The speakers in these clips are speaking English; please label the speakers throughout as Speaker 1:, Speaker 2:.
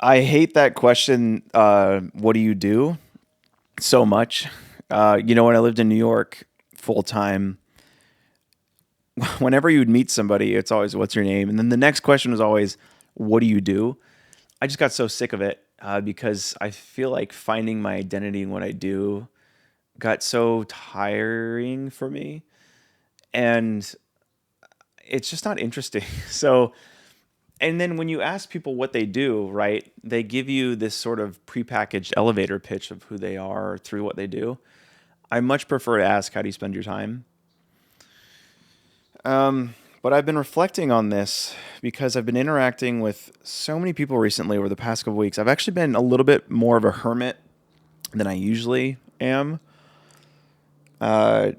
Speaker 1: I hate that question. What do you do? So much. When I lived in New York full time, whenever you would meet somebody, it's always, "What's your name?" And then the next question was always, "What do you do?" I just got so sick of it because I feel like finding my identity in what I do got so tiring for me. And it's just not interesting. So, and then when you ask people what they do, right, they give you this sort of prepackaged elevator pitch of who they are through what they do. I much prefer to ask, how do you spend your time? But I've been reflecting on this because I've been interacting with so many people recently over the past couple weeks. I've actually been a little bit more of a hermit than I usually am. Uh,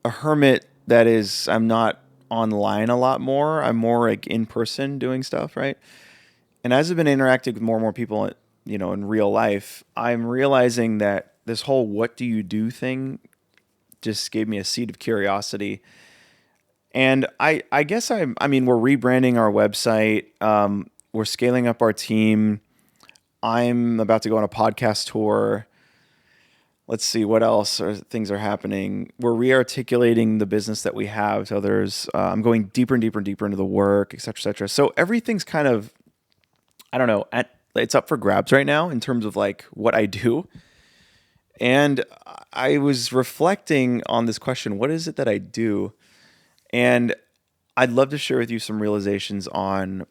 Speaker 1: a hermit that is, I'm not online a lot more. I'm more like in person doing stuff, right? And as I've been interacting with more and more people, in real life, I'm realizing that this whole "what do you do" thing just gave me a seed of curiosity. And I guess I mean, we're rebranding our website. We're scaling up our team. I'm about to go on a podcast tour. Let's see what else things are happening. We're re-articulating the business that we have to others. I'm going deeper and deeper and deeper into the work, et cetera, et cetera. So everything's kind of, I don't know, it's up for grabs right now in terms of like what I do. And I was reflecting on this question: what is it that I do? And I'd love to share with you some realizations on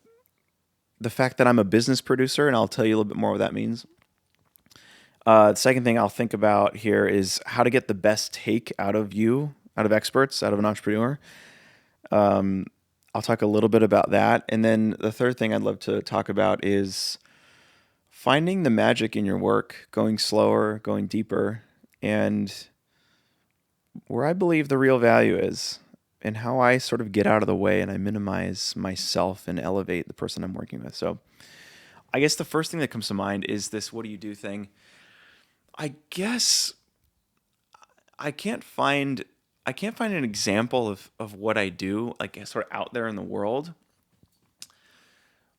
Speaker 1: the fact that I'm a business producer, and I'll tell you a little bit more what that means. The second thing I'll think about here is how to get the best take out of you, out of experts, out of an entrepreneur. I'll talk a little bit about that. And then the third thing I'd love to talk about is finding the magic in your work, going slower, going deeper, and where I believe the real value is, and how I sort of get out of the way and I minimize myself and elevate the person I'm working with. So I guess the first thing that comes to mind is this "what do you do" thing. I guess I can't find I can't find an example of what I do, like sort of out there in the world.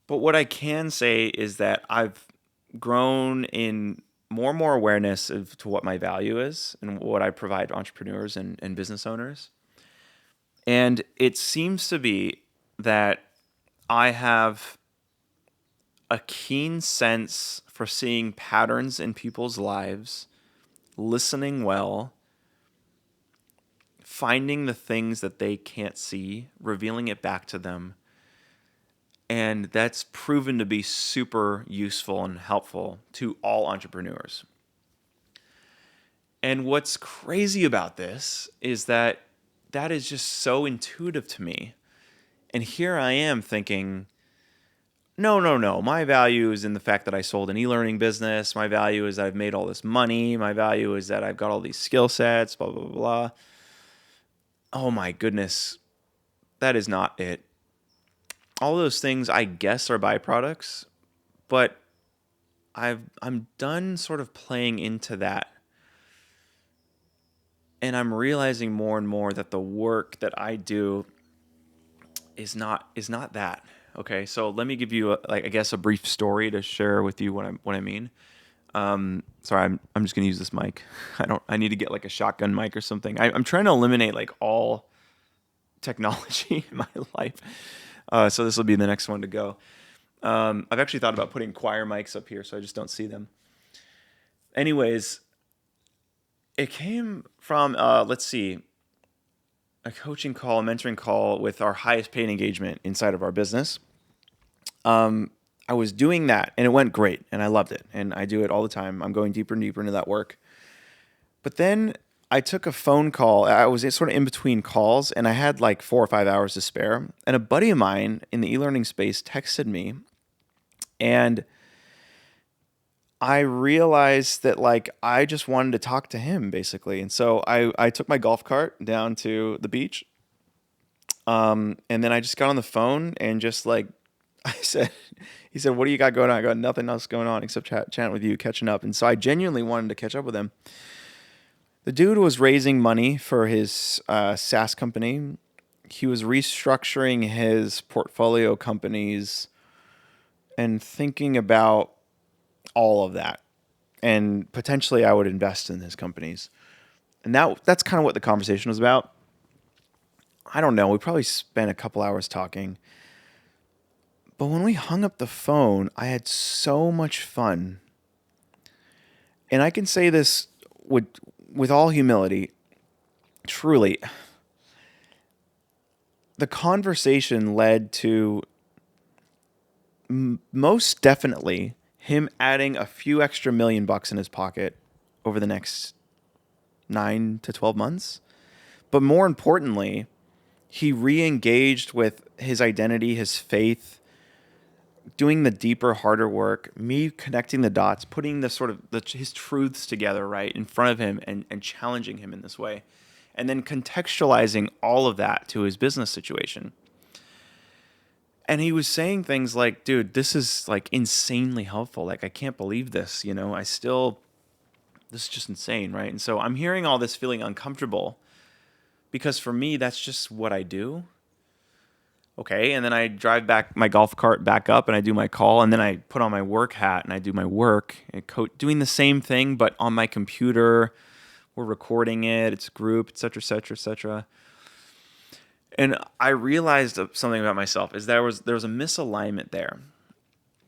Speaker 1: But what I can say is that I've grown in more and more awareness of to what my value is and what I provide entrepreneurs and business owners. And it seems to be that I have a keen sense for seeing patterns in people's lives, listening well, finding the things that they can't see, revealing it back to them. And that's proven to be super useful and helpful to all entrepreneurs. And what's crazy about this is that that is just so intuitive to me. And here I am thinking, no, no, no. My value is in the fact that I sold an e-learning business. My value is that I've made all this money. My value is that I've got all these skill sets, blah, blah, blah, blah. Oh my goodness. That is not it. All those things, I guess, are byproducts, but I'm done sort of playing into that. And I'm realizing more and more that the work that I do is not that. Okay, so let me give you I guess a brief story to share with you what I mean. Sorry, I'm just gonna use this mic. I need to get like a shotgun mic or something. I'm trying to eliminate like all technology in my life. So this will be the next one to go. I've actually thought about putting choir mics up here so I just don't see them. Anyways, it came from let's see, a coaching call, a mentoring call with our highest paid engagement inside of our business. I was doing that and it went great and I loved it and I do it all the time. I'm going deeper and deeper into that work. But then I took a phone call. I was sort of in between calls and I had like 4 or 5 hours to spare. And a buddy of mine in the e-learning space texted me and I realized that like I just wanted to talk to him basically. And so I took my golf cart down to the beach. And then I just got on the phone and just like I said, he said, "What do you got going on?" I got nothing else going on except chatting with you, catching up. And so I genuinely wanted to catch up with him. The dude was raising money for his SaaS company. He was restructuring his portfolio companies and thinking about all of that. And potentially I would invest in his companies. And that's kind of what the conversation was about. I don't know. We probably spent a couple hours talking. But when we hung up the phone, I had so much fun. And I can say this with all humility, truly, the conversation led to most definitely him adding a few extra $1,000,000 in his pocket over the next 9 to 12 months. But more importantly, he re-engaged with his identity, his faith, doing the deeper, harder work, me connecting the dots, putting the sort of his truths together right in front of him and challenging him in this way. And then contextualizing all of that to his business situation. And he was saying things like, dude, this is like insanely helpful. Like, I can't believe this, this is just insane, right? And so I'm hearing all this feeling uncomfortable because for me, that's just what I do. Okay, and then I drive back my golf cart back up and I do my call, and then I put on my work hat and I do my work, and doing the same thing, but on my computer. We're recording it, it's a group, et cetera, et cetera, et cetera. And I realized something about myself is there was a misalignment there.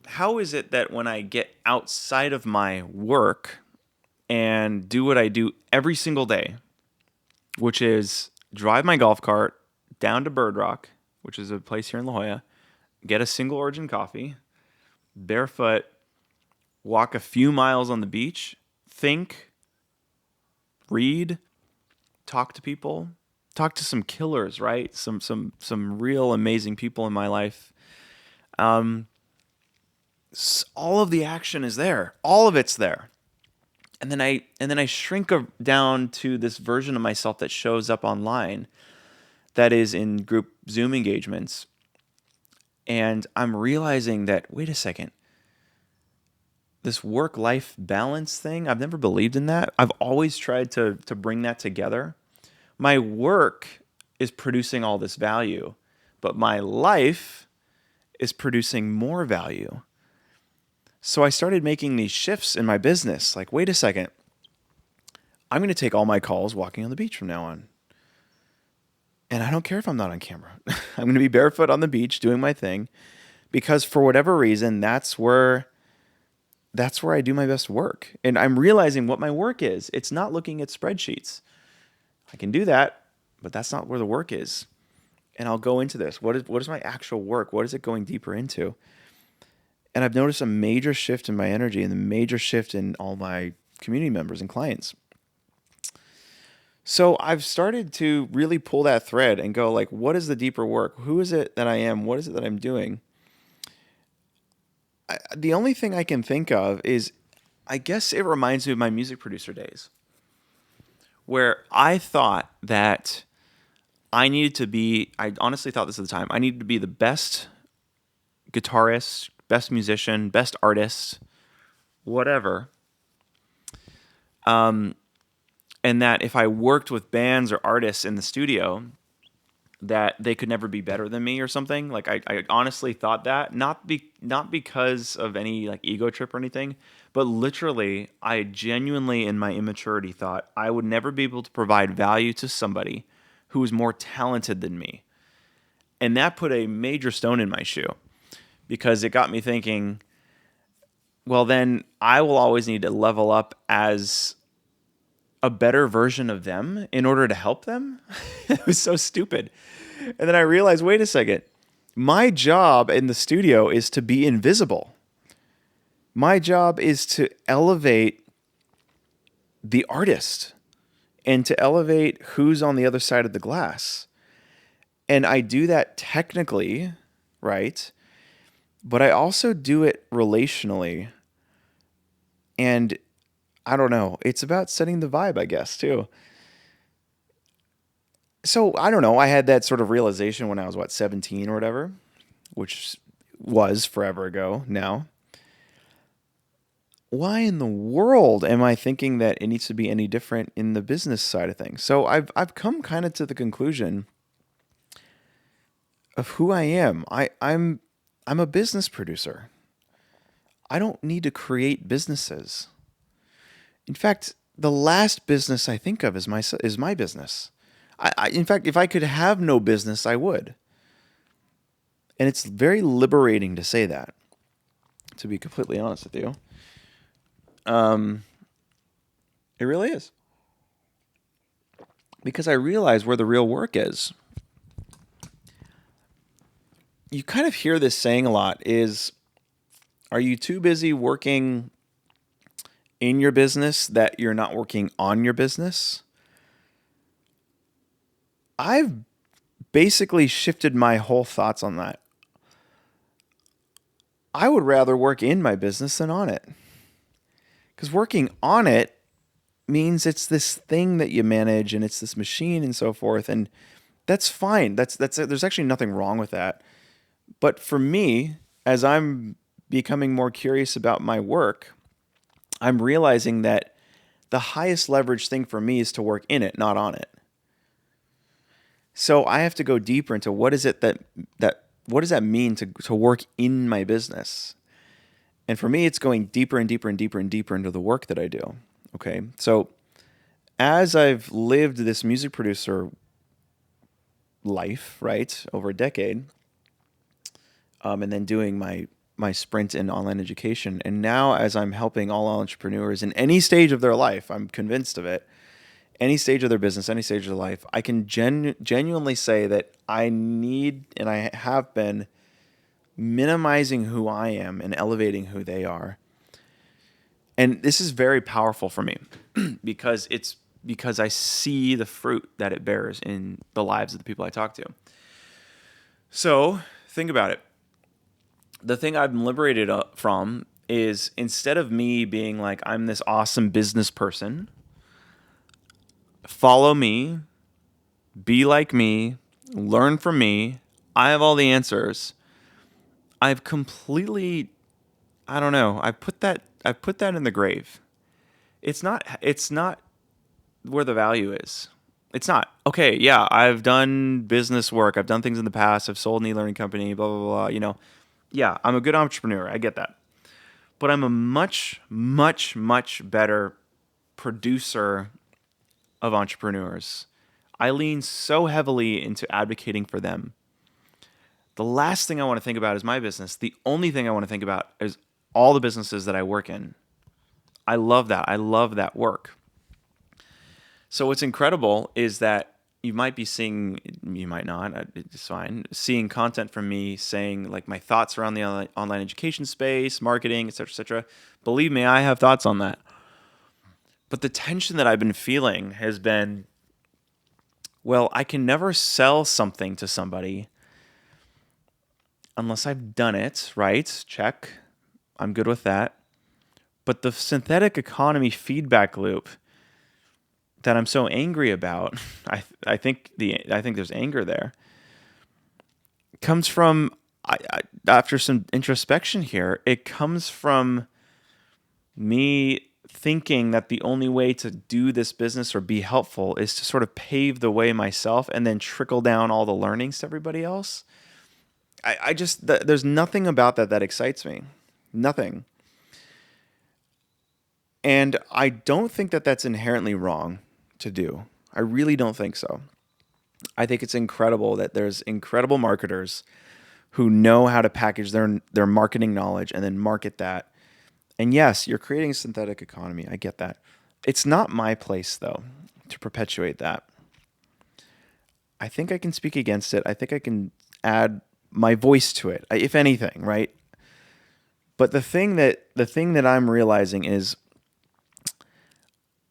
Speaker 1: How is it that when I get outside of my work and do what I do every single day, which is drive my golf cart down to Bird Rock, which is a place here in La Jolla, get a single origin coffee, barefoot, walk a few miles on the beach, think, read, talk to people, talk to some killers, right? Some real amazing people in my life. All of the action is there. All of it's there. And then I shrink down to this version of myself that shows up online, that is in group Zoom engagements. And I'm realizing that, wait a second, this work-life balance thing, I've never believed in that. I've always tried to bring that together. My work is producing all this value, but my life is producing more value. So I started making these shifts in my business. Like, wait a second, I'm going to take all my calls walking on the beach from now on. And I don't care if I'm not on camera. I'm going to be barefoot on the beach doing my thing because for whatever reason, that's where I do my best work. And I'm realizing what my work is. It's not looking at spreadsheets. I can do that, but that's not where the work is. And I'll go into this. What is my actual work? What is it going deeper into? And I've noticed a major shift in my energy and a major shift in all my community members and clients. So I've started to really pull that thread and go like, what is the deeper work? Who is it that I am? What is it that I'm doing? The only thing I can think of is, I guess it reminds me of my music producer days, where I thought that I honestly thought this at the time, I needed to be the best guitarist, best musician, best artist, whatever. And that if I worked with bands or artists in the studio, that they could never be better than me or something. Like I honestly thought that, not because of any like ego trip or anything, but literally I genuinely in my immaturity thought I would never be able to provide value to somebody who was more talented than me. And that put a major stone in my shoe because it got me thinking, well, then I will always need to level up as a better version of them in order to help them. It was so stupid. And then I realized, wait a second, my job in the studio is to be invisible. My job is to elevate the artist and to elevate who's on the other side of the glass. And I do that technically, right? But I also do it relationally. And I don't know. It's about setting the vibe, I guess, too. So I don't know. I had that sort of realization when I was, 17 or whatever, which was forever ago now. Why in the world am I thinking that it needs to be any different in the business side of things? So I've come kind of to the conclusion of who I am. I'm a business producer. I don't need to create businesses. In fact, the last business I think of is my business. In fact, if I could have no business, I would. And it's very liberating to say that, to be completely honest with you. Um, it really is. Because I realize where the real work is. You kind of hear this saying a lot is, are you too busy working in your business that you're not working on your business? I've basically shifted my whole thoughts on that. I would rather work in my business than on it. Because working on it means it's this thing that you manage and it's this machine and so forth. And that's fine. There's actually nothing wrong with that. But for me, as I'm becoming more curious about my work, I'm realizing that the highest leverage thing for me is to work in it, not on it. So I have to go deeper into what is it that what does that mean to work in my business? And for me, it's going deeper and deeper and deeper and deeper into the work that I do. Okay. So as I've lived this music producer life, right, over a decade, and then doing my sprint in online education, and now as I'm helping all entrepreneurs in any stage of their life, I'm convinced of it, any stage of their business, any stage of their life, I can genuinely say that I need and I have been minimizing who I am and elevating who they are. And this is very powerful for me because I see the fruit that it bears in the lives of the people I talk to. So think about it. The thing I've been liberated from is, instead of me being like, I'm this awesome business person, follow me, be like me, learn from me, I have all the answers. I've completely, I don't know, I put that in the grave. It's not where the value is. It's not. Okay, yeah, I've done business work. I've done things in the past. I've sold an e-learning company, blah, blah, blah, Yeah, I'm a good entrepreneur. I get that. But I'm a much, much, much better producer of entrepreneurs. I lean so heavily into advocating for them. The last thing I want to think about is my business. The only thing I want to think about is all the businesses that I work in. I love that. I love that work. So what's incredible is that you might be seeing, you might not, it's fine, seeing content from me saying like my thoughts around the online education space, marketing, et cetera, et cetera. Believe me, I have thoughts on that. But the tension that I've been feeling has been, well, I can never sell something to somebody unless I've done it, right? Check. I'm good with that. But the synthetic economy feedback loop that I'm so angry about, I think there's anger there, comes from, after some introspection here, it comes from me thinking that the only way to do this business or be helpful is to sort of pave the way myself and then trickle down all the learnings to everybody else. I just, there's nothing about that excites me. Nothing. And I don't think that that's inherently wrong to do. I really don't think so. I think it's incredible that there's incredible marketers who know how to package their marketing knowledge and then market that. And yes, you're creating a synthetic economy. I get that. It's not my place, though, to perpetuate that. I think I can speak against it. I think I can add my voice to it, if anything, right? But the thing that I'm realizing is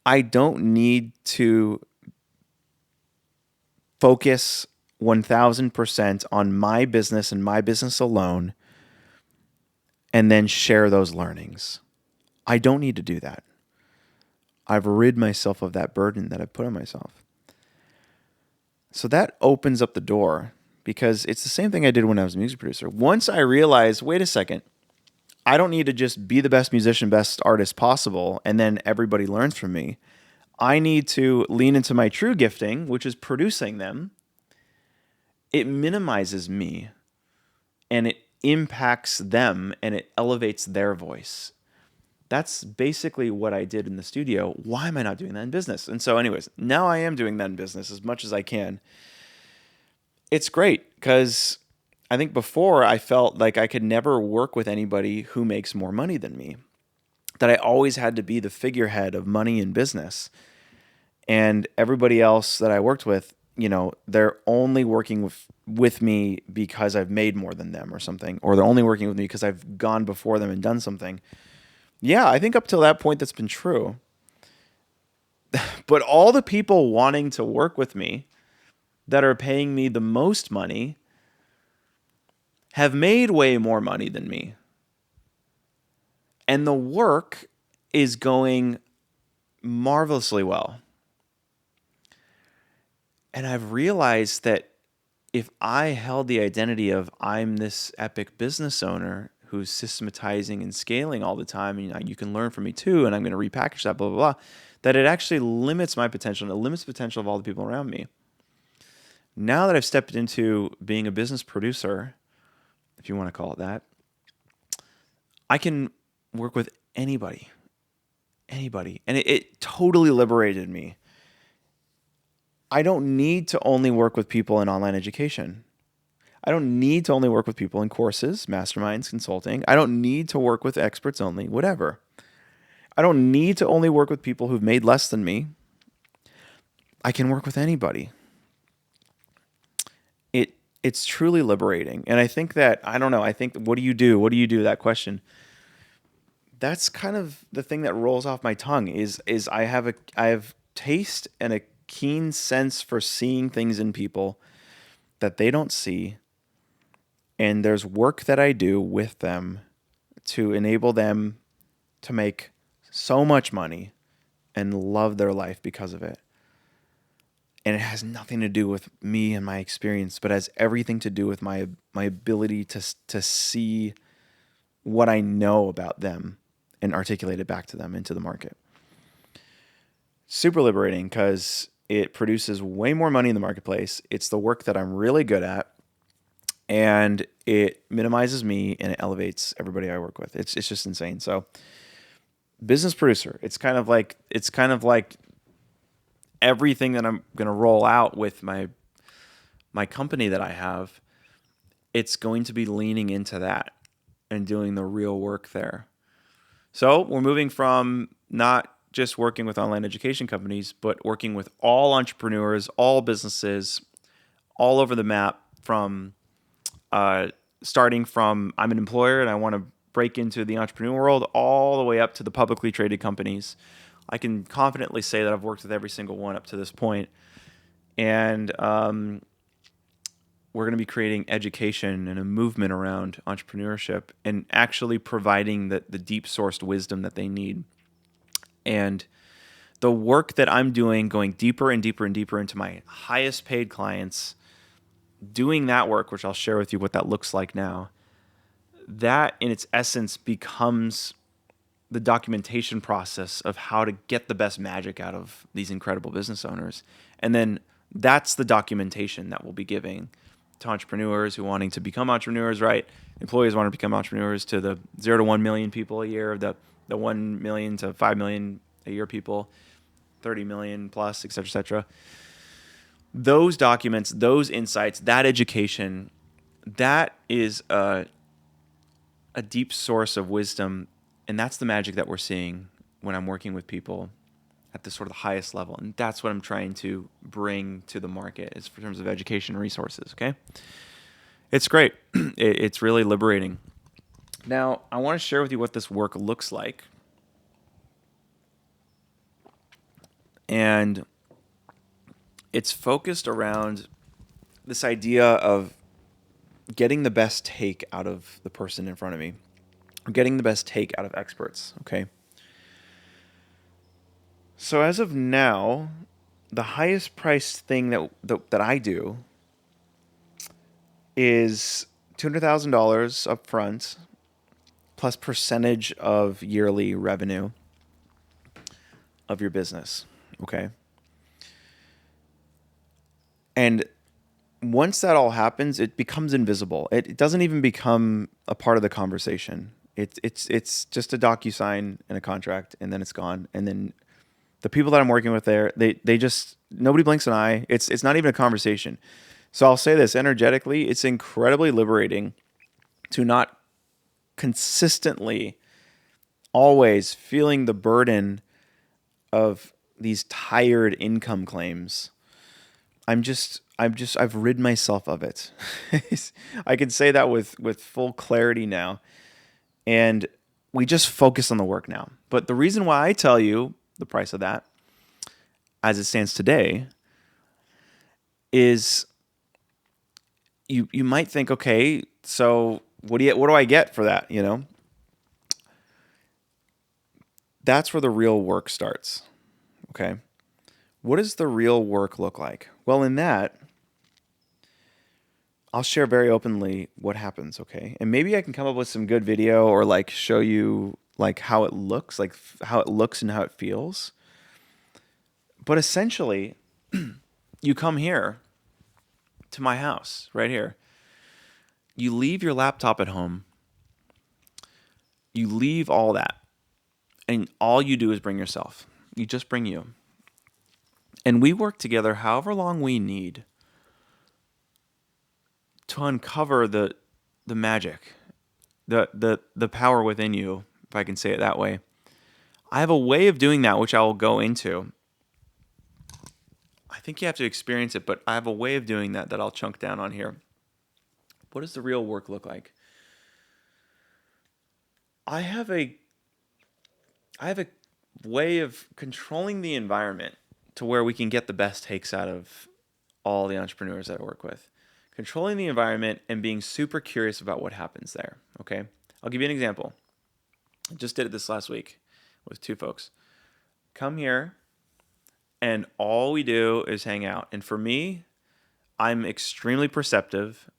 Speaker 1: I don't need to focus 1000% on my business and my business alone and then share those learnings. I don't need to do that. I've rid myself of that burden that I've put on myself. So that opens up the door, because it's the same thing I did when I was a music producer. Once I realized, wait a second, I don't need to just be the best musician, best artist possible, and then everybody learns from me. I need to lean into my true gifting, which is producing them. It minimizes me, and impacts them and it elevates their voice. That's basically what I did in the studio. Why am I not doing that in business? And so, anyways, now I am doing that in business as much as I can. It's great because I think before I felt like I could never work with anybody who makes more money than me, that I always had to be the figurehead of money in business. And everybody else that I worked with, they're only working with me because I've made more than them or something, or they're only working with me because I've gone before them and done something. Yeah, I think up till that point that's been true. But all the people wanting to work with me that are paying me the most money have made way more money than me. And the work is going marvelously well. And I've realized that if I held the identity of I'm this epic business owner who's systematizing and scaling all the time, and you can learn from me too, and I'm going to repackage that, blah, blah, blah, that it actually limits my potential and it limits the potential of all the people around me. Now that I've stepped into being a business producer, if you want to call it that, I can work with anybody. And it totally liberated me. I don't need to only work with people in online education. I don't need to only work with people in courses, masterminds, consulting. I don't need to work with experts only, whatever. I don't need to only work with people who've made less than me. I can work with anybody. It's truly liberating. And I think that, I don't know, what do you do? What do you do? That question. That's kind of the thing that rolls off my tongue is I have taste and a keen sense for seeing things in people that they don't see. And there's work that I do with them to enable them to make so much money and love their life because of it. And it has nothing to do with me and my experience, but has everything to do with my ability to see what I know about them and articulate it back to them into the market. Super liberating because it produces way more money in the marketplace. It's the work that I'm really good at, and it minimizes me and it elevates everybody I work with. It's just insane. So, business producer. It's kind of like everything that I'm going to roll out with my company that I have. It's going to be leaning into that and doing the real work there. So we're moving from not just working with online education companies, but working with all entrepreneurs, all businesses, all over the map, from starting from I'm an employer and I want to break into the entrepreneur world, all the way up to the publicly traded companies. I can confidently say that I've worked with every single one up to this point. And we're going to be creating education and a movement around entrepreneurship and actually providing the deep sourced wisdom that they need. And the work that I'm doing, going deeper and deeper and deeper into my highest paid clients, doing that work, which I'll share with you what that looks like now, that in its essence becomes the documentation process of how to get the best magic out of these incredible business owners. And then that's the documentation that we'll be giving to entrepreneurs who wanting to become entrepreneurs, right? Employees want to become entrepreneurs, to the 0 to 1 million people a year, the 1 million to 5 million a year people, 30 million plus, et cetera, et cetera. Those documents, those insights, that education, that is a deep source of wisdom. And that's the magic that we're seeing when I'm working with people at the sort of the highest level. And that's what I'm trying to bring to the market, is in terms of education resources, okay? It's great. It's really liberating. Now, I want to share with you what this work looks like. And it's focused around this idea of getting the best take out of the person in front of me. Getting the best take out of experts, okay? So as of now, the highest priced thing that I do is $200,000 up front, plus percentage of yearly revenue of your business, okay? And once that all happens, it becomes invisible. It doesn't even become a part of the conversation. It's just a DocuSign and a contract, and then it's gone. And then the people that I'm working with there, they just nobody blinks an eye. It's not even a conversation. So I'll say this energetically, it's incredibly liberating to not consistently always feeling the burden of these tired income claims. I've rid myself of it. I can say that with full clarity now. And we just focus on the work now. But the reason why I tell you the price of that as it stands today is you might think, okay, so what do I get for that, you know? That's where the real work starts. Okay? What does the real work look like? Well, in that, I'll share very openly what happens, okay? And maybe I can come up with some good video or like show you like how it looks and how it feels. But essentially, you come here to my house right here. You leave your laptop at home. You leave all that. And all you do is bring yourself. You just bring you. And we work together however long we need to uncover the magic, the power within you, if I can say it that way. I have a way of doing that, which I will go into. I think you have to experience it, but I have a way of doing that I'll chunk down on here. What does the real work look like? I have a way of controlling the environment to where we can get the best takes out of all the entrepreneurs that I work with. Controlling the environment and being super curious about what happens there. Okay. I'll give you an example. I just did it this last week with two folks. Come here and all we do is hang out. And for me, I'm extremely perceptive,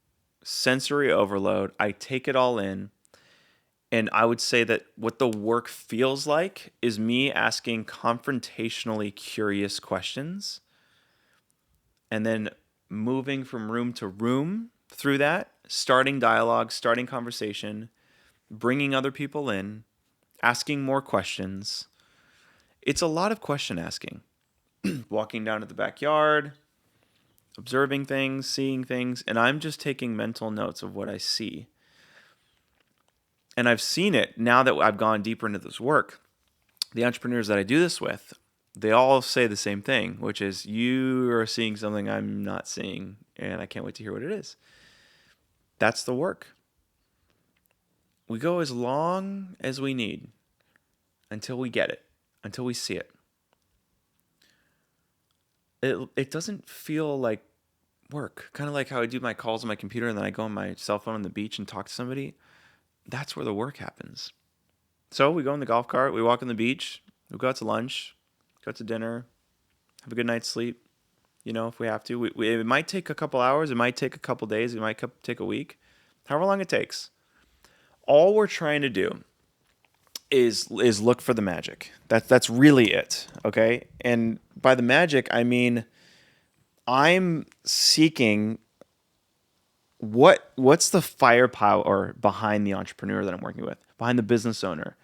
Speaker 1: sensory overload. I take it all in. And I would say that what the work feels like is me asking confrontationally curious questions and then moving from room to room through that, starting dialogue, starting conversation, bringing other people in, asking more questions. It's a lot of question asking. Walking down to the backyard, observing things, seeing things, and I'm just taking mental notes of what I see. And I've seen it now that I've gone deeper into this work. The entrepreneurs that I do this with, they all say the same thing, which is you are seeing something I'm not seeing, and I can't wait to hear what it is. That's the work. We go as long as we need until we get it, until we see it. It doesn't feel like work. Kind of like how I do my calls on my computer and then I go on my cell phone on the beach and talk to somebody. That's where the work happens. So we go in the golf cart, we walk on the beach, we go out to lunch, go out to dinner, have a good night's sleep. You know, if we have to, it might take a couple hours, it might take a couple days, it might take a week, however long it takes. All we're trying to do is look for the magic. That's really it, okay? And by the magic, I mean I'm seeking what's the firepower behind the entrepreneur that I'm working with, behind the business owner.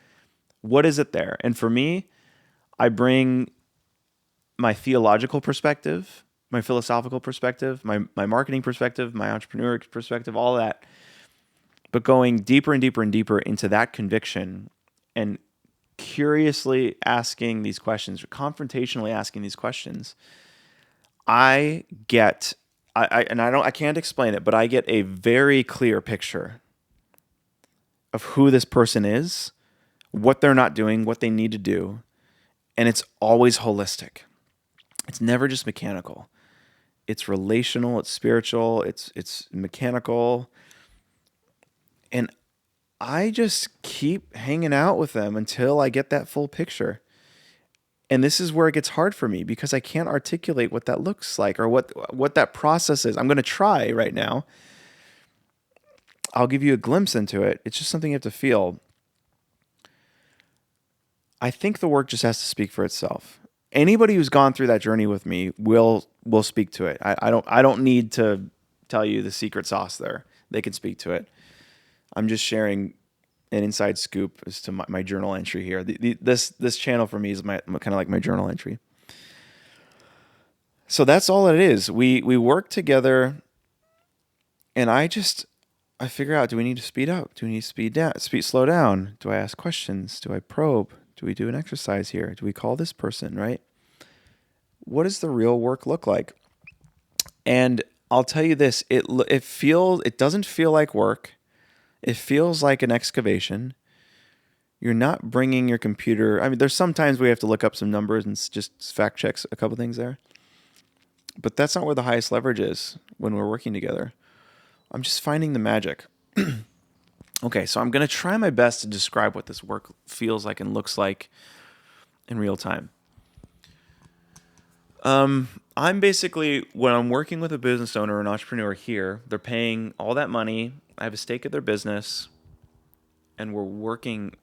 Speaker 1: What is it there? And for me, I bring my theological perspective, my philosophical perspective, my marketing perspective, my entrepreneur perspective, all that. But going deeper and deeper and deeper into that conviction and curiously asking these questions, or confrontationally asking these questions, I can't explain it, but I get a very clear picture of who this person is, what they're not doing, what they need to do, and it's always holistic. It's never just mechanical. It's relational, it's spiritual, it's mechanical. And I just keep hanging out with them until I get that full picture. And this is where it gets hard for me because I can't articulate what that looks like or what that process is. I'm going to try right now. I'll give you a glimpse into it. It's just something you have to feel. I think the work just has to speak for itself. Anybody who's gone through that journey with me will speak to it. I don't need to tell you the secret sauce there. They can speak to it. I'm just sharing an inside scoop as to my journal entry here. This channel for me is my kind of like my journal entry. So that's all it is. We work together, and I figure out, do we need to speed up? Do we need to slow down? Do I ask questions? Do I probe? Do we do an exercise here? Do we call this person, right? What does the real work look like? And I'll tell you this, it doesn't feel like work. It feels like an excavation. You're not bringing your computer. I mean, there's sometimes we have to look up some numbers and just fact checks a couple things there. But that's not where the highest leverage is when we're working together. I'm just finding the magic. Okay, so I'm going to try my best to describe what this work feels like and looks like in real time. I'm basically, when I'm working with a business owner or an entrepreneur here, they're paying all that money. I have a stake of their business, and we're working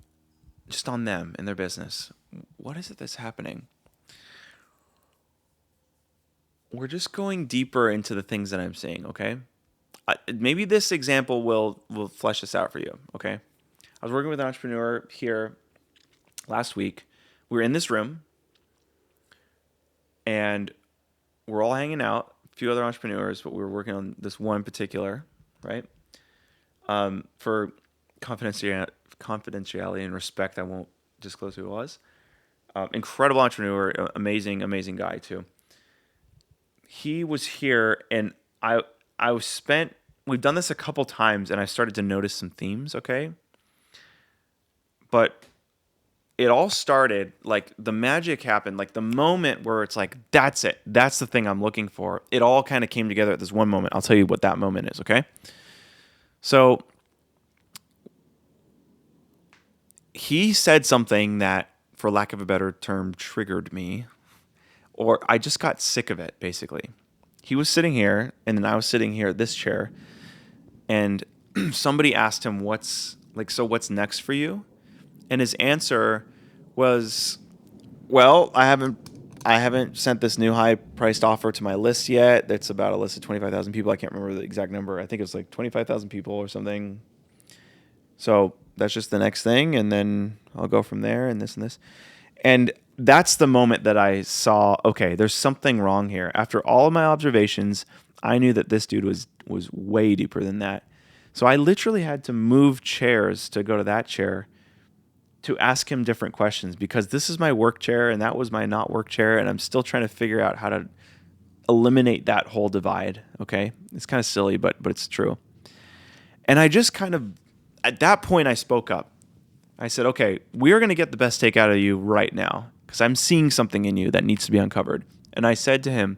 Speaker 1: just on them and their business. What is it that's happening? We're just going deeper into the things that I'm seeing, okay? Maybe this example will flesh this out for you, okay? I was working with an entrepreneur here last week. We were in this room, and we're all hanging out, a few other entrepreneurs, but we were working on this one particular, right? For confidentiality and respect, I won't disclose who it was. Incredible entrepreneur, amazing guy too. He was here, and we've done this a couple times, and I started to notice some themes, okay? But it all started, like the magic happened, like the moment where it's like, that's it. That's the thing I'm looking for. It all kind of came together at this one moment. I'll tell you what that moment is, okay? So he said something that, for lack of a better term, triggered me, or I just got sick of it, basically. He was sitting here, and then I was sitting here at this chair, and somebody asked him, what's next for you? And his answer was, well, I haven't sent this new high-priced offer to my list yet. That's about a list of 25,000 people. I can't remember the exact number. I think it was like 25,000 people or something. So that's just the next thing, and then I'll go from there, and this and this. And that's the moment that I saw, okay, there's something wrong here. After all of my observations, I knew that this dude was way deeper than that. So I literally had to move chairs to go to that chair to ask him different questions, because this is my work chair and that was my not work chair, and I'm still trying to figure out how to eliminate that whole divide, okay? It's kind of silly, but it's true. And I just kind of, at that point, I spoke up. I said, okay, we're going to get the best take out of you right now, because I'm seeing something in you that needs to be uncovered. And I said to him,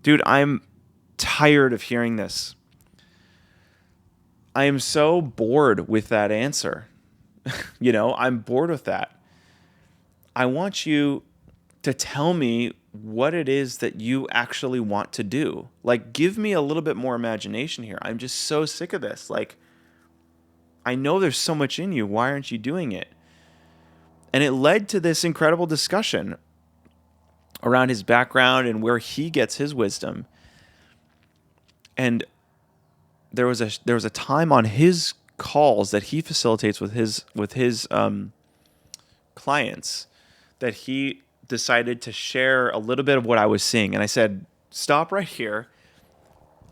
Speaker 1: dude, I'm tired of hearing this. I am so bored with that answer. I'm bored with that. I want you to tell me what it is that you actually want to do. Like, give me a little bit more imagination here. I'm just so sick of this. Like, I know there's so much in you. Why aren't you doing it? And it led to this incredible discussion around his background and where he gets his wisdom. And there was a time on his calls that he facilitates with his clients that he decided to share a little bit of what I was seeing. And I said, stop right here.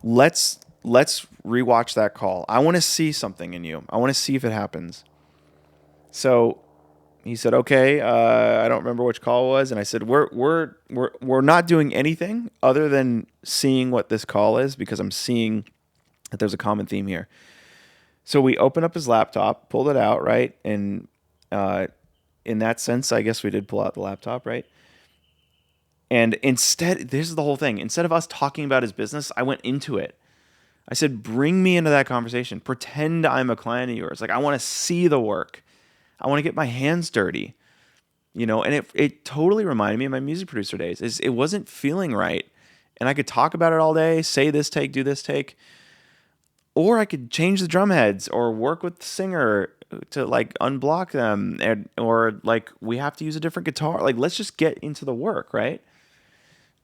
Speaker 1: Let's rewatch that call. I want to see something in you. I want to see if it happens. So he said, okay, I don't remember which call it was. And I said, we're not doing anything other than seeing what this call is, because I'm seeing that there's a common theme here. So we opened up his laptop, pulled it out, right? And in that sense, I guess we did pull out the laptop, right? And instead, this is the whole thing. Instead of us talking about his business, I went into it. I said, bring me into that conversation. Pretend I'm a client of yours. Like, I want to see the work. I want to get my hands dirty. And it totally reminded me of my music producer days. It wasn't feeling right. And I could talk about it all day, say this take, do this take. Or I could change the drum heads or work with the singer to like unblock them, or like we have to use a different guitar. Like, let's just get into the work, right?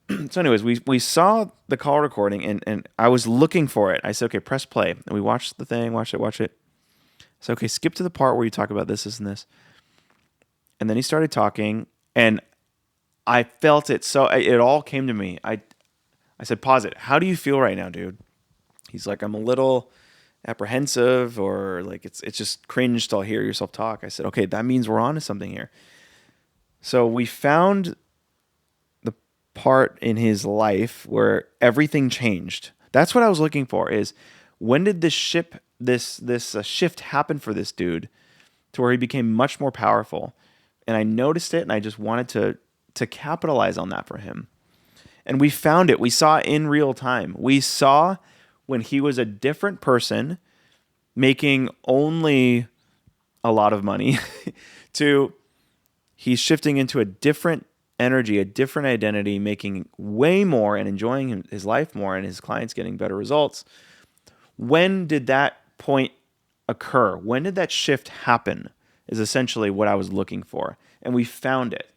Speaker 1: So anyways, we saw the call recording and I was looking for it. I said, okay, press play. And we watched the thing, watch it. So, okay, skip to the part where you talk about this, and this. And then he started talking, and I felt it. So it all came to me. I said, pause it. How do you feel right now, dude? He's like, I'm a little apprehensive, or like it's just cringe to hear yourself talk. I said, okay, that means we're on to something here. So we found the part in his life where everything changed. That's what I was looking for. Is when did this shift happen for this dude to where he became much more powerful? And I noticed it, and I just wanted to capitalize on that for him. And we found it. We saw it in real time. We saw when he was a different person making only a lot of money to he's shifting into a different energy, a different identity, making way more and enjoying his life more, and his clients getting better results. When did that point occur? When did that shift happen? Is essentially what I was looking for. And we found it.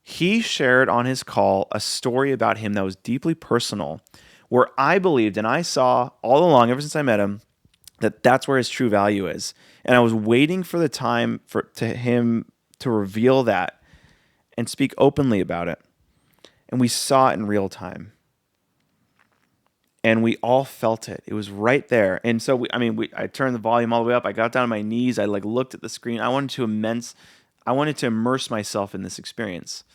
Speaker 1: He shared on his call a story about him that was deeply personal, where I believed and I saw all along, ever since I met him, that that's where his true value is. And I was waiting for the time to him to reveal that and speak openly about it. And we saw it in real time. And we all felt it. It was right there. And so I turned the volume all the way up. I got down on my knees. I looked at the screen. I wanted to immerse myself in this experience.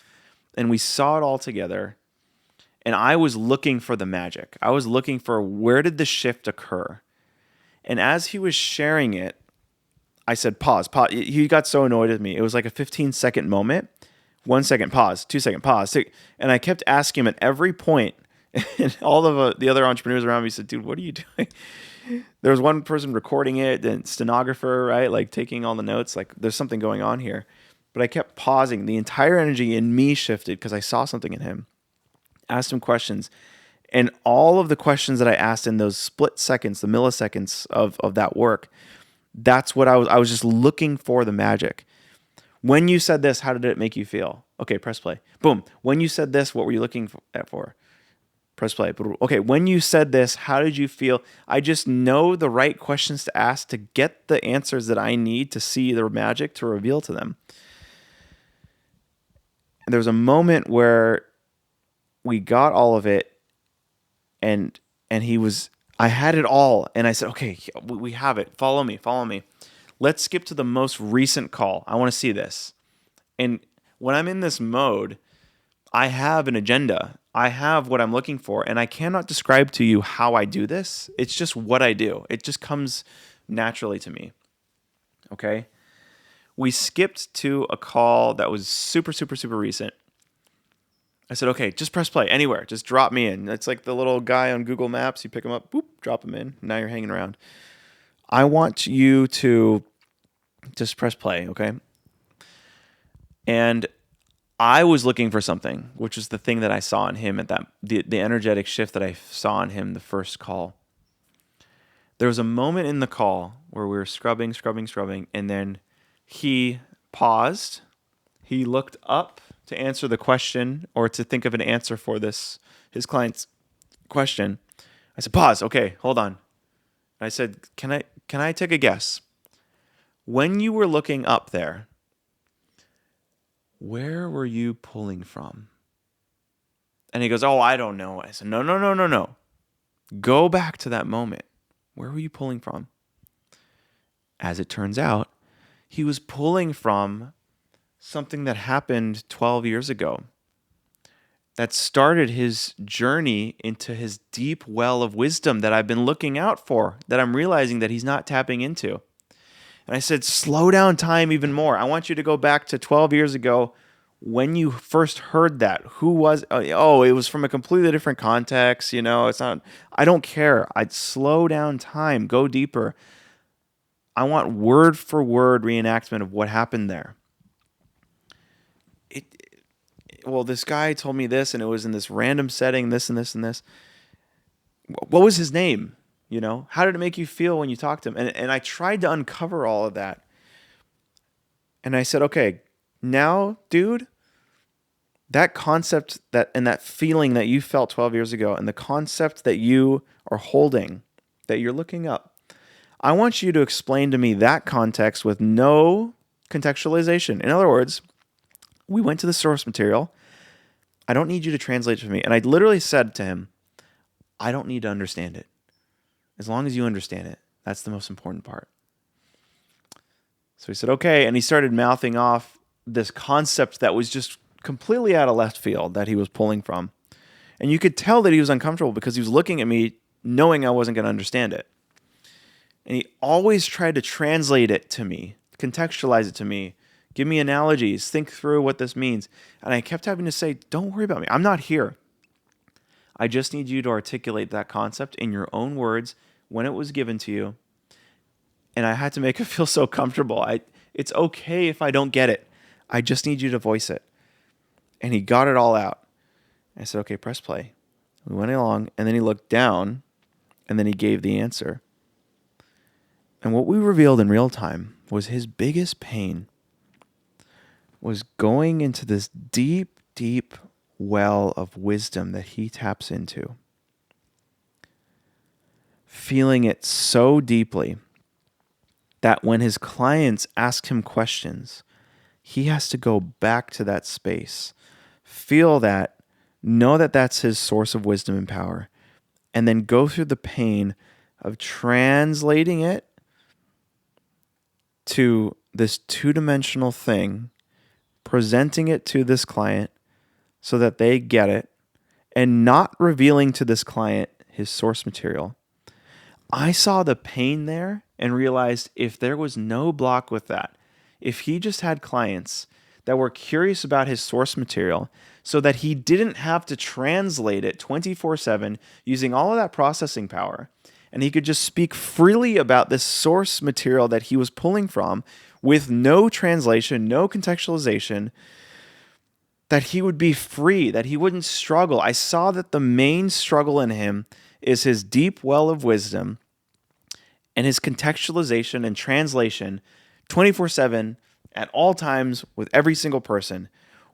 Speaker 1: And we saw it all together. And I was looking for the magic. I was looking for, where did the shift occur? And as he was sharing it, I said, pause. He got so annoyed with me. It was like a 15-second moment. 1 second, pause. 2 second, pause. And I kept asking him at every point. And all of the other entrepreneurs around me said, dude, what are you doing? There was one person recording it, and stenographer, right? Like taking all the notes. Like, there's something going on here. But I kept pausing. The entire energy in me shifted because I saw something in him. Asked him questions. And all of the questions that I asked in those split seconds, the milliseconds of that work, that's what I was just looking for, the magic. When you said this, how did it make you feel? Okay, press play. Boom. When you said this, what were you looking for? Press play. Okay, when you said this, how did you feel? I just know the right questions to ask to get the answers that I need to see the magic to reveal to them. And there was a moment where we got all of it, and I had it all, and I said, okay, we have it. Follow me. Let's skip to the most recent call. I want to see this. And when I'm in this mode, I have an agenda. I have what I'm looking for, and I cannot describe to you how I do this. It's just what I do. It just comes naturally to me. Okay? We skipped to a call that was super, super, super recent. I said, okay, just press play anywhere. Just drop me in. It's like the little guy on Google Maps. You pick him up, boop, drop him in. Now you're hanging around. I want you to just press play, okay? And I was looking for something, which is the thing that I saw in him at the energetic shift that I saw in him the first call. There was a moment in the call where we were scrubbing, and then he paused. He looked up to answer the question, or to think of an answer for his client's question. I said, pause. Okay, hold on. I said, can I take a guess? When you were looking up there, where were you pulling from? And he goes, oh, I don't know. I said, no. Go back to that moment. Where were you pulling from? As it turns out, he was pulling from something that happened 12 years ago that started his journey into his deep well of wisdom that I've been looking out for, that I'm realizing that he's not tapping into. And I said, slow down time even more. I want you to go back to 12 years ago when you first heard that. Who was, oh, it was from a completely different context. It's not, I don't care. I'd slow down time, go deeper. I want word for word reenactment of what happened there. Well, this guy told me this, and it was in this random setting, this and this and this. What was his name? How did it make you feel when you talked to him? And I tried to uncover all of that. And I said, okay, now, dude, that concept that and that feeling that you felt 12 years ago and the concept that you are holding, that you're looking up, I want you to explain to me that context with no contextualization. In other words, we went to the source material. I don't need you to translate it for me. And I literally said to him, I don't need to understand it. As long as you understand it, that's the most important part. So he said, okay. And he started mouthing off this concept that was just completely out of left field that he was pulling from. And you could tell that he was uncomfortable because he was looking at me knowing I wasn't going to understand it. And he always tried to translate it to me, contextualize it to me, give me analogies, think through what this means. And I kept having to say, don't worry about me. I'm not here. I just need you to articulate that concept in your own words when it was given to you. And I had to make it feel so comfortable. It's okay if I don't get it. I just need you to voice it. And he got it all out. I said, okay, press play. We went along, and then he looked down, and then he gave the answer. And what we revealed in real time was his biggest pain was going into this deep, deep well of wisdom that he taps into. Feeling it so deeply that when his clients ask him questions, he has to go back to that space, feel that, know that that's his source of wisdom and power, and then go through the pain of translating it to this two-dimensional thing, presenting it to this client so that they get it, and not revealing to this client his source material. I saw the pain there and realized if there was no block with that, if he just had clients that were curious about his source material so that he didn't have to translate it 24/7 using all of that processing power, and he could just speak freely about this source material that he was pulling from with no translation, no contextualization, that he would be free, that he wouldn't struggle. I saw that the main struggle in him is his deep well of wisdom and his contextualization and translation 24/7 at all times with every single person.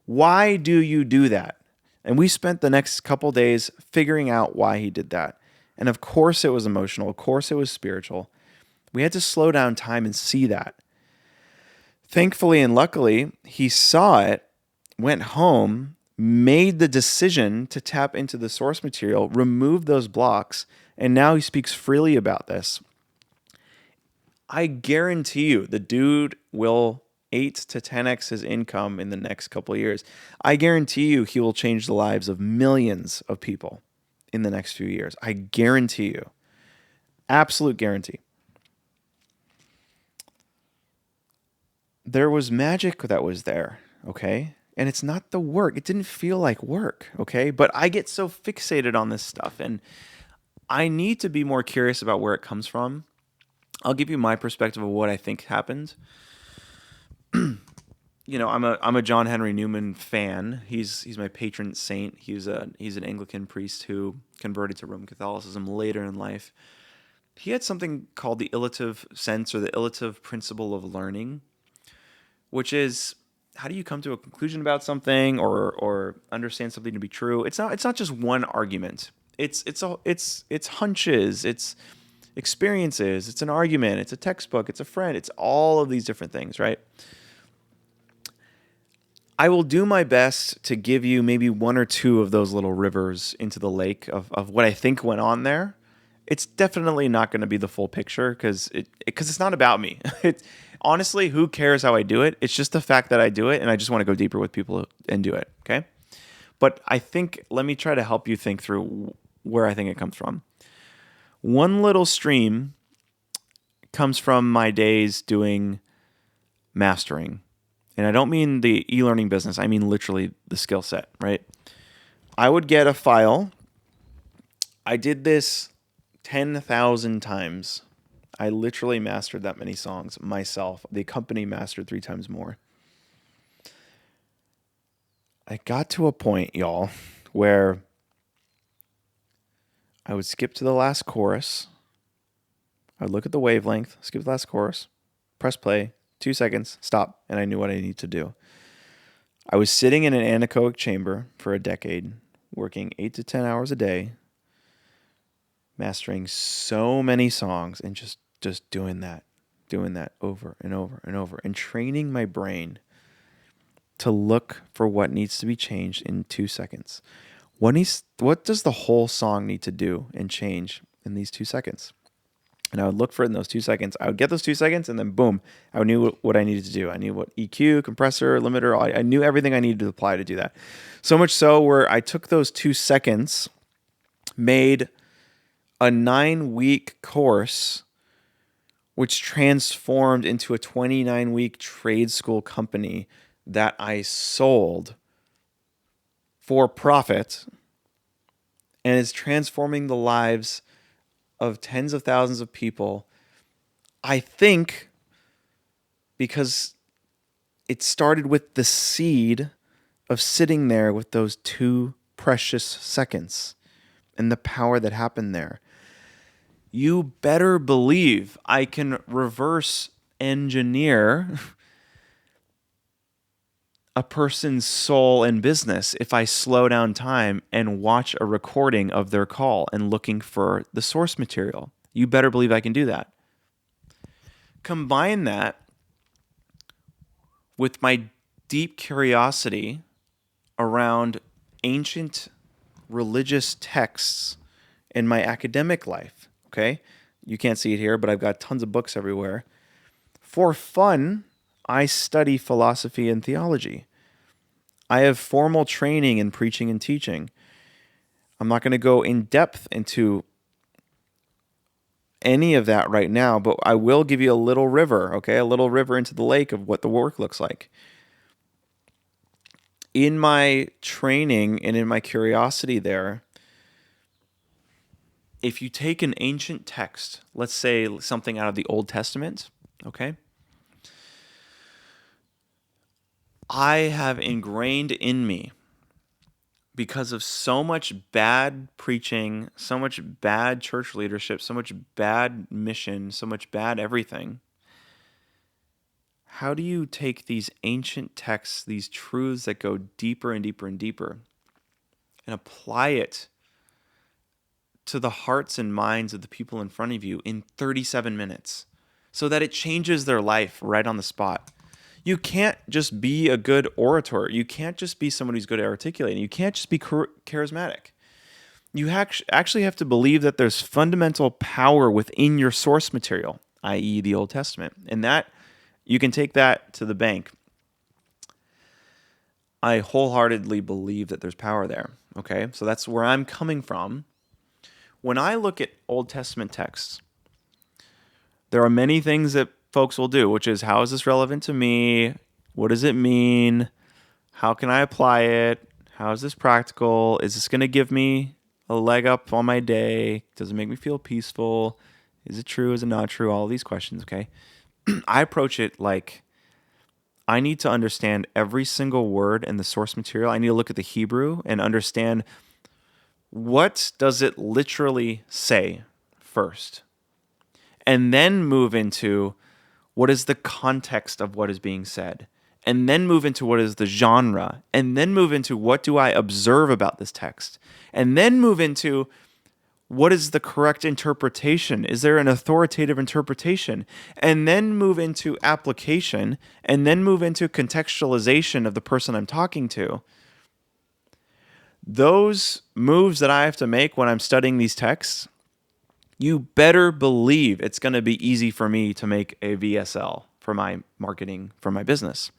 Speaker 1: Why do you do that? And we spent the next couple days figuring out why he did that. And of course it was emotional. Of course it was spiritual. We had to slow down time and see that. Thankfully and luckily, he saw it, went home, made the decision to tap into the source material, remove those blocks, and now he speaks freely about this. I guarantee you the dude will 8 to 10x his income in the next couple of years. I guarantee you he will change the lives of millions of people in the next few years. I guarantee you. Absolute guarantee. There was magic that was there, okay? And it's not the work. It didn't feel like work, okay? But I get so fixated on this stuff, and I need to be more curious about where it comes from. I'll give you my perspective of what I think happened. I'm a John Henry Newman fan. He's my patron saint. He's an Anglican priest who converted to Roman Catholicism later in life. He had something called the illative sense or the illative principle of learning, which is how do you come to a conclusion about something or understand something to be true? It's not just one argument. It's hunches. It's experiences. It's an argument. It's a textbook. It's a friend. It's all of these different things, right? I will do my best to give you maybe one or two of those little rivers into the lake of what I think went on there. It's definitely not going to be the full picture because it's not about me. Honestly, who cares how I do it? It's just the fact that I do it, and I just want to go deeper with people and do it, okay? But I think, let me try to help you think through where I think it comes from. One little stream comes from my days doing mastering. And I don't mean the e-learning business. I mean literally the skill set, right? I would get a file. I did this 10,000 times. I literally mastered that many songs myself. The company mastered 3 times more. I got to a point, y'all, where I would skip to the last chorus. I would look at the wavelength, skip the last chorus, press play, 2 seconds, stop, and I knew what I needed to do. I was sitting in an anechoic chamber for a decade, working 8 to 10 hours a day, mastering so many songs and just doing that over and over and over, and training my brain to look for what needs to be changed in 2 seconds. What does the whole song need to do and change in these 2 seconds? And I would look for it in those 2 seconds. I would get those 2 seconds, and then boom, I knew what I needed to do. I knew what EQ, compressor, limiter, I knew everything I needed to apply to do that. So much so where I took those 2 seconds, made a 9-week course, which transformed into a 29-week trade school company that I sold for profit, and is transforming the lives of tens of thousands of people. I think because it started with the seed of sitting there with those 2 precious seconds and the power that happened there. You better believe I can reverse engineer a person's soul and business if I slow down time and watch a recording of their call and looking for the source material. You better believe I can do that. Combine that with my deep curiosity around ancient religious texts in my academic life, okay? You can't see it here, but I've got tons of books everywhere. For fun, I study philosophy and theology. I have formal training in preaching and teaching. I'm not going to go in depth into any of that right now, but I will give you a little river, okay? A little river into the lake of what the work looks like. In my training and in my curiosity there, if you take an ancient text, let's say something out of the Old Testament, okay? I have ingrained in me, because of so much bad preaching, so much bad church leadership, so much bad mission, so much bad everything. How do you take these ancient texts, these truths that go deeper and deeper and deeper, and apply it to the hearts and minds of the people in front of you in 37 minutes so that it changes their life right on the spot? You can't just be a good orator. You can't just be someone who's good at articulating. You can't just be charismatic. You actually have to believe that there's fundamental power within your source material, i.e. the Old Testament. And that, you can take that to the bank. I wholeheartedly believe that there's power there. Okay, so that's where I'm coming from. When I look at Old Testament texts, there are many things that folks will do, which is, how is this relevant to me? What does it mean? How can I apply it? How is this practical? Is this going to give me a leg up on my day? Does it make me feel peaceful? Is it true? Is it not true? All these questions, okay? I approach it like I need to understand every single word in the source material. I need to look at the Hebrew and understand, what does it literally say first? And then move into, what is the context of what is being said? And then move into, what is the genre? And then move into, what do I observe about this text? And then move into, what is the correct interpretation? Is there an authoritative interpretation? And then move into application, and then move into contextualization of the person I'm talking to. Those moves that I have to make when I'm studying these texts, you better believe it's going to be easy for me to make a VSL for my marketing, for my business.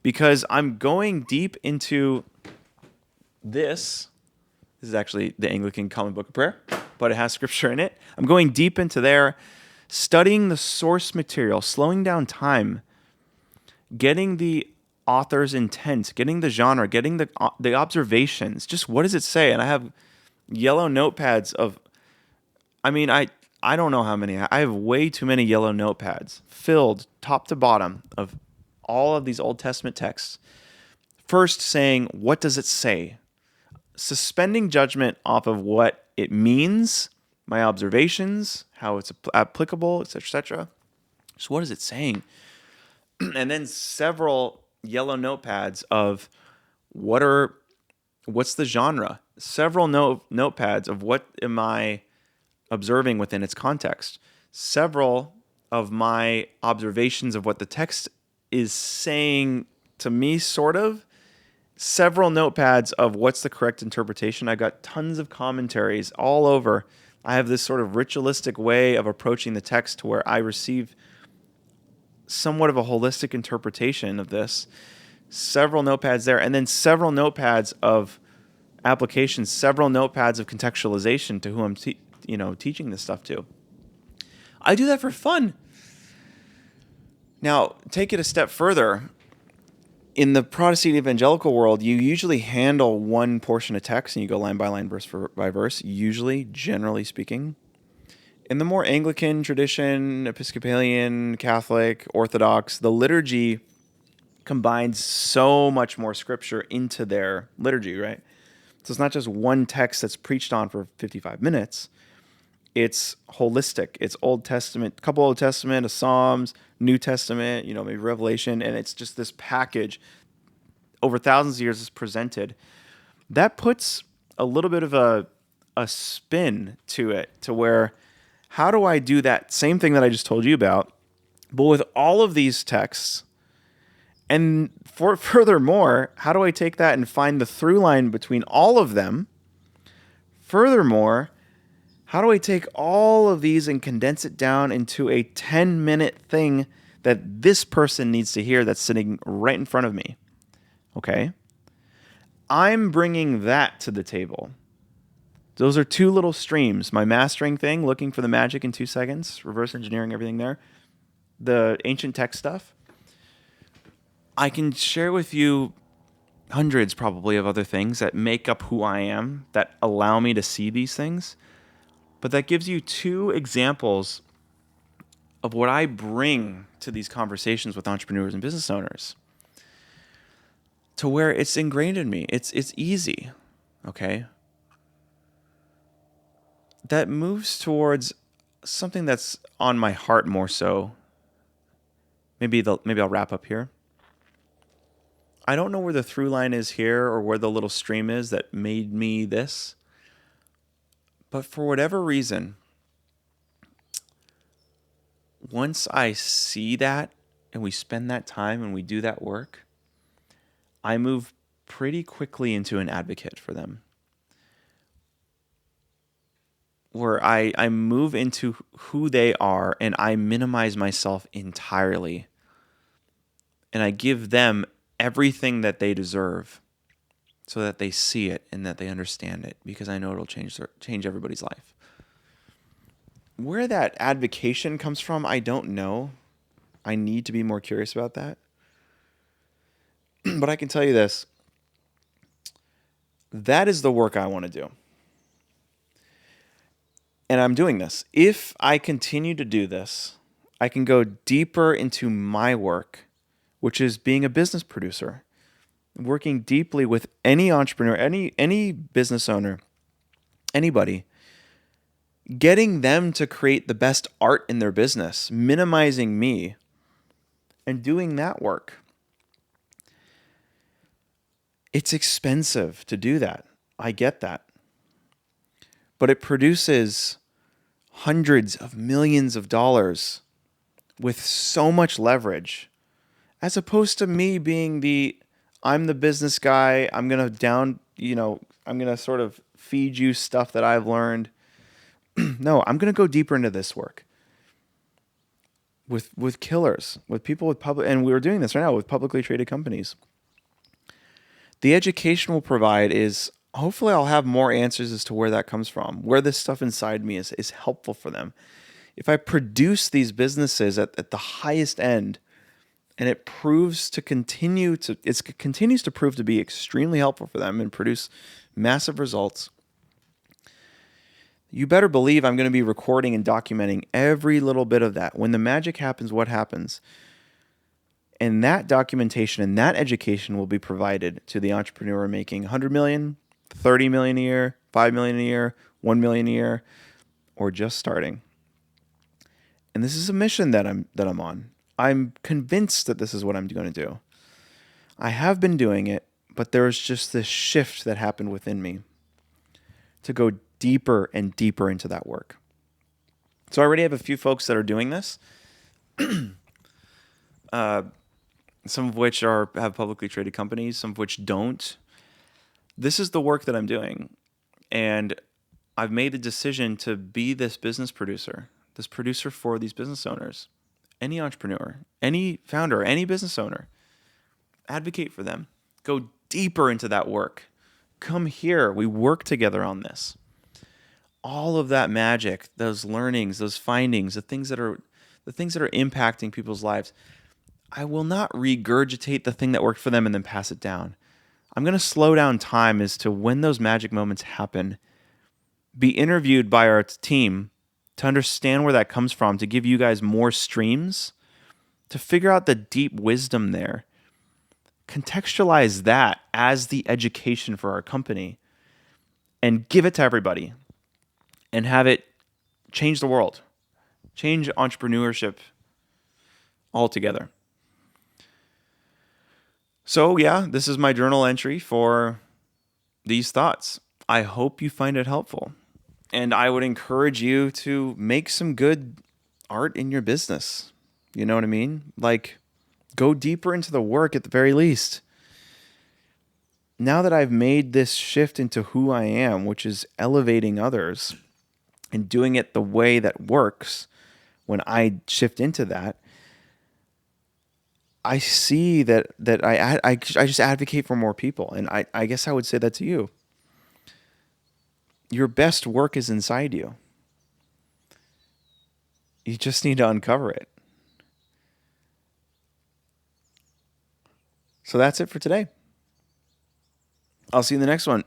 Speaker 1: Because I'm going deep into this. This is actually the Anglican Common Book of Prayer, but it has scripture in it. I'm going deep into there, studying the source material, slowing down time, getting the author's intent, getting the genre, getting the observations. Just what does it say? And I have yellow notepads of, I don't know how many. I have way too many yellow notepads filled top to bottom of all of these Old Testament texts. First saying, what does it say? Suspending judgment off of what it means, my observations, how it's applicable, etc., etc. So what is it saying? And then several yellow notepads of what's the genre, several notepads of what am I observing within its context, several of my observations of what the text is saying to me, sort of, several notepads of what's the correct interpretation. I got tons of commentaries all over. I have this sort of ritualistic way of approaching the text to where I receive somewhat of a holistic interpretation of this. Several notepads there, and then several notepads of applications, several notepads of contextualization to who I'm teaching this stuff to. I do that for fun. Now, take it a step further. In the Protestant evangelical world, you usually handle one portion of text and you go line by line, verse by verse, usually, generally speaking. In the more Anglican tradition, Episcopalian, Catholic, Orthodox, the liturgy combines so much more scripture into their liturgy, right? So it's not just one text that's preached on for 55 minutes. It's holistic. It's Old Testament, a couple Old Testament, a Psalms, New Testament, maybe Revelation, and it's just this package over thousands of years is presented. That puts a little bit of a spin to it, to where, how do I do that same thing that I just told you about, but with all of these texts? And furthermore, how do I take that and find the through line between all of them? Furthermore, how do I take all of these and condense it down into a 10-minute thing that this person needs to hear that's sitting right in front of me? Okay? I'm bringing that to the table. Those are two little streams. My mastering thing, looking for the magic in 2 seconds, reverse engineering everything there. The ancient text stuff. I can share with you hundreds probably of other things that make up who I am, that allow me to see these things. But that gives you two examples of what I bring to these conversations with entrepreneurs and business owners, to where it's ingrained in me. It's easy, okay? That moves towards something that's on my heart more so. Maybe I'll wrap up here. I don't know where the through line is here or where the little stream is that made me this. But for whatever reason, once I see that and we spend that time and we do that work, I move pretty quickly into an advocate for them. Where I move into who they are and I minimize myself entirely. And I give them everything that they deserve so that they see it and that they understand it, because I know it'll change everybody's life. Where that advocation comes from, I don't know. I need to be more curious about that. But I can tell you this. That is the work I want to do. And I'm doing this. If I continue to do this, I can go deeper into my work, which is being a business producer, working deeply with any entrepreneur, any business owner, anybody, getting them to create the best art in their business, minimizing me, and doing that work. It's expensive to do that. I get that. But it produces hundreds of millions of dollars with so much leverage, as opposed to me being I'm the business guy. I'm going to sort of feed you stuff that I've learned. No, I'm going to go deeper into this work with killers, with people with and we're doing this right now with publicly traded companies. The education we'll provide is, hopefully I'll have more answers as to where that comes from, where this stuff inside me is helpful for them. If I produce these businesses at the highest end, and it continues to prove to be extremely helpful for them and produce massive results, you better believe I'm going to be recording and documenting every little bit of that. When the magic happens, what happens? And that documentation and that education will be provided to the entrepreneur making 100 million, 30 million a year, 5 million a year, 1 million a year, or just starting. And this is a mission that I'm on. I'm convinced that this is what I'm going to do. I have been doing it, but there was just this shift that happened within me to go deeper and deeper into that work. So I already have a few folks that are doing this, some of which have publicly traded companies, some of which don't. This is the work that I'm doing. And I've made the decision to be this business producer for these business owners. Any entrepreneur, any founder, any business owner, advocate for them. Go deeper into that work. Come here. We work together on this. All of that magic, those learnings, those findings, the things that are impacting people's lives. I will not regurgitate the thing that worked for them and then pass it down. I'm going to slow down time as to when those magic moments happen. Be interviewed by our team to understand where that comes from, to give you guys more streams, to figure out the deep wisdom there. Contextualize that as the education for our company and give it to everybody and have it change the world, change entrepreneurship altogether. So yeah, this is my journal entry for these thoughts. I hope you find it helpful. And I would encourage you to make some good art in your business. You know what I mean? Like, go deeper into the work at the very least. Now that I've made this shift into who I am, which is elevating others and doing it the way that works, when I shift into that, I see that I just advocate for more people. And I guess I would say that to you. Your best work is inside you. You just need to uncover it. So that's it for today. I'll see you in the next one.